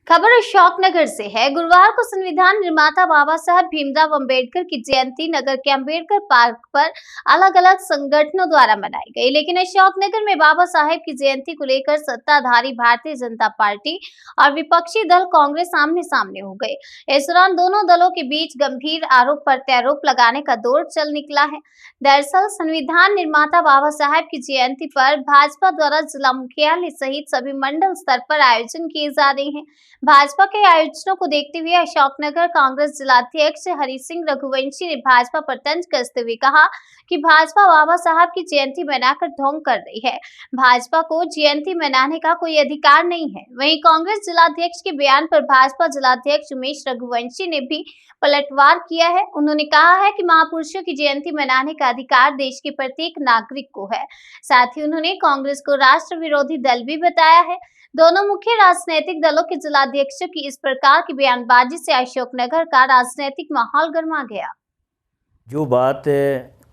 खबर अशोकनगर से है। गुरुवार को संविधान निर्माता बाबा साहब भीमराव अंबेडकर की जयंती नगर के अंबेडकर पार्क पर अलग अलग संगठनों द्वारा मनाई गई, लेकिन अशोकनगर में बाबा साहब की जयंती को लेकर सत्ताधारी भारतीय जनता पार्टी और विपक्षी दल कांग्रेस आमने सामने हो गए। इस दौरान दोनों दलों के बीच गंभीर आरोप प्रत्यारोप लगाने का दौर चल निकला है। दरअसल संविधान निर्माता बाबा साहब की जयंती पर भाजपा द्वारा जिला मुख्यालय सहित सभी मंडल स्तर पर आयोजन किए जा रहे हैं। भाजपा के आयोजनों को देखते हुए अशोकनगर कांग्रेस जिलाध्यक्ष हरि सिंह रघुवंशी ने भाजपा पर तंज कसते हुए कहा कि भाजपा बाबा साहब की जयंती मनाकर ढोंग कर रही है। भाजपा को जयंती मनाने का कोई अधिकार नहीं है। वहीं कांग्रेस जिलाध्यक्ष के बयान पर भाजपा जिलाध्यक्ष उमेश रघुवंशी ने भी पलटवार किया है। उन्होंने कहा है कि महापुरुषों की जयंती मनाने का अधिकार देश के प्रत्येक नागरिक को है। साथ ही उन्होंने कांग्रेस को राष्ट्र विरोधी दल भी बताया है। दोनों मुख्य राजनीतिक दलों के जिलाध्यक्षों की इस प्रकार की बयानबाजी से अशोकनगर का राजनीतिक माहौल गर्मा गया। जो बात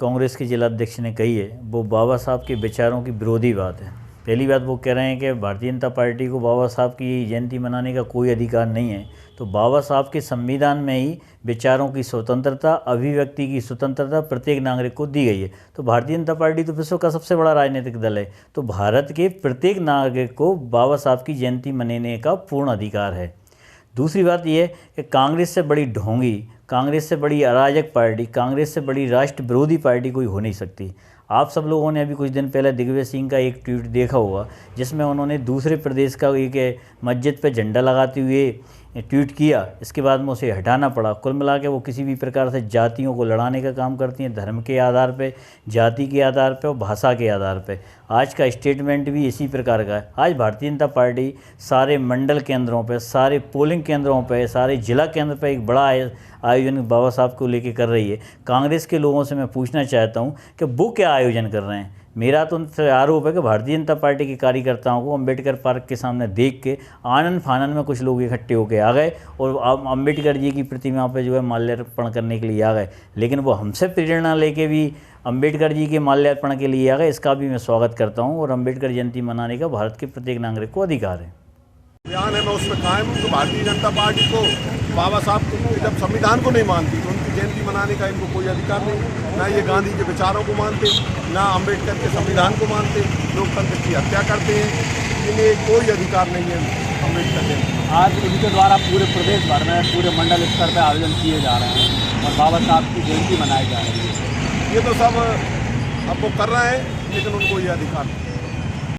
कांग्रेस के जिलाध्यक्ष ने कही है वो बाबा साहब के विचारों की विरोधी बात है। पहली बात वो कह रहे हैं कि भारतीय जनता पार्टी को बाबा साहब की जयंती मनाने का कोई अधिकार नहीं है। तो बाबा साहब के संविधान में ही विचारों की स्वतंत्रता, अभिव्यक्ति की स्वतंत्रता प्रत्येक नागरिक को दी गई है। तो भारतीय जनता पार्टी तो विश्व का सबसे बड़ा राजनीतिक दल है। तो भारत के प्रत्येक नागरिक को बाबा साहब की जयंती मनाने का पूर्ण अधिकार है। दूसरी बात यह है कि कांग्रेस से बड़ी ढोंगी, कांग्रेस से बड़ी अराजक पार्टी, कांग्रेस से बड़ी राष्ट्र विरोधी पार्टी कोई हो नहीं सकती। आप सब लोगों ने अभी कुछ दिन पहले दिग्विजय सिंह का एक ट्वीट देखा होगा जिसमें उन्होंने दूसरे प्रदेश का एक मस्जिद पर झंडा लगाते हुए ट्वीट किया। इसके बाद में उसे हटाना पड़ा। कुल मिला के वो किसी भी प्रकार से जातियों को लड़ाने का काम करती हैं, धर्म के आधार पे, जाति के आधार पे और भाषा के आधार पे। आज का स्टेटमेंट भी इसी प्रकार का है। आज भारतीय जनता पार्टी सारे मंडल केंद्रों पे, सारे पोलिंग केंद्रों पे, सारे जिला केंद्र पे एक बड़ा आयोजन बाबा साहब को लेके कर रही है। कांग्रेस के लोगों से मैं पूछना चाहता हूँ कि वो क्या आयोजन कर रहे हैं। मेरा तो उनसे आरोप है कि भारतीय जनता पार्टी के कार्यकर्ताओं को अंबेडकर पार्क के सामने देख के आनन फानन में कुछ लोग इकट्ठे होकर आ गए और अंबेडकर जी की प्रतिमा पे जो है माल्यार्पण करने के लिए आ गए। लेकिन वो हमसे प्रेरणा लेके भी अंबेडकर जी के माल्यार्पण के लिए आ गए। इसका भी मैं स्वागत करता हूँ और अंबेडकर जयंती मनाने का भारत के प्रत्येक नागरिक को अधिकार है। बयान है मैं उसमें कायम हूँ। तो भारतीय जनता पार्टी को बाबा साहब को जब संविधान को नहीं मानती तो उनकी जयंती मनाने का इनको कोई अधिकार नहीं। ना ये गांधी के विचारों को मानते, ना अंबेडकर के संविधान को मानते। लोकतंत्र की हत्या करते हैं, इन्हें कोई अधिकार नहीं है अम्बेडकर जयंती। आज उनके द्वारा पूरे प्रदेश भर में पूरे मंडल स्तर पर आयोजन किए जा रहे हैं और बाबा साहब की जयंती मनाई जा रही है। ये तो सब अब वो कर रहे हैं लेकिन उनको ये अधिकार नहीं।